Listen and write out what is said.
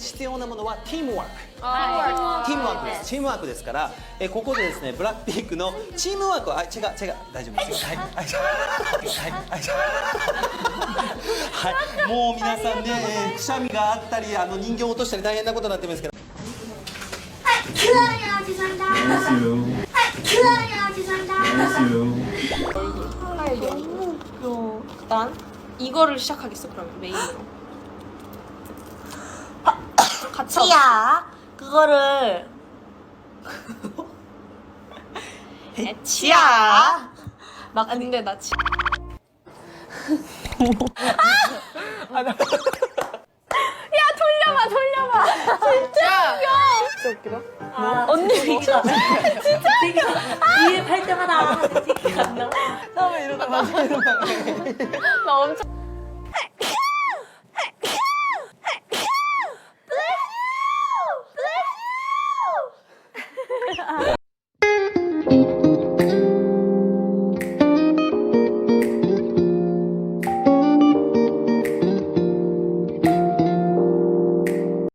必要なものはチームワーク。あチームワークです。チームワークですから、ここでですね、ブラックピンクのチームワークは、違う、大丈夫ですよ。はい、はい、もう皆さんね、くしゃみがあったり、人形を落としたり大変なことになってますけど。キュアなおじさんだ。キュアなおじさんだ。너무 웃겨. 난 이거를 시작하겠어 그러면 메인으로. 같이 하자. 치야 그거를 치야. 나 근데 나 치. 야 돌려봐. 진짜 웃겨. 언니 진짜 뒤에 팔 때마다 티켓 간다고. 나 엄청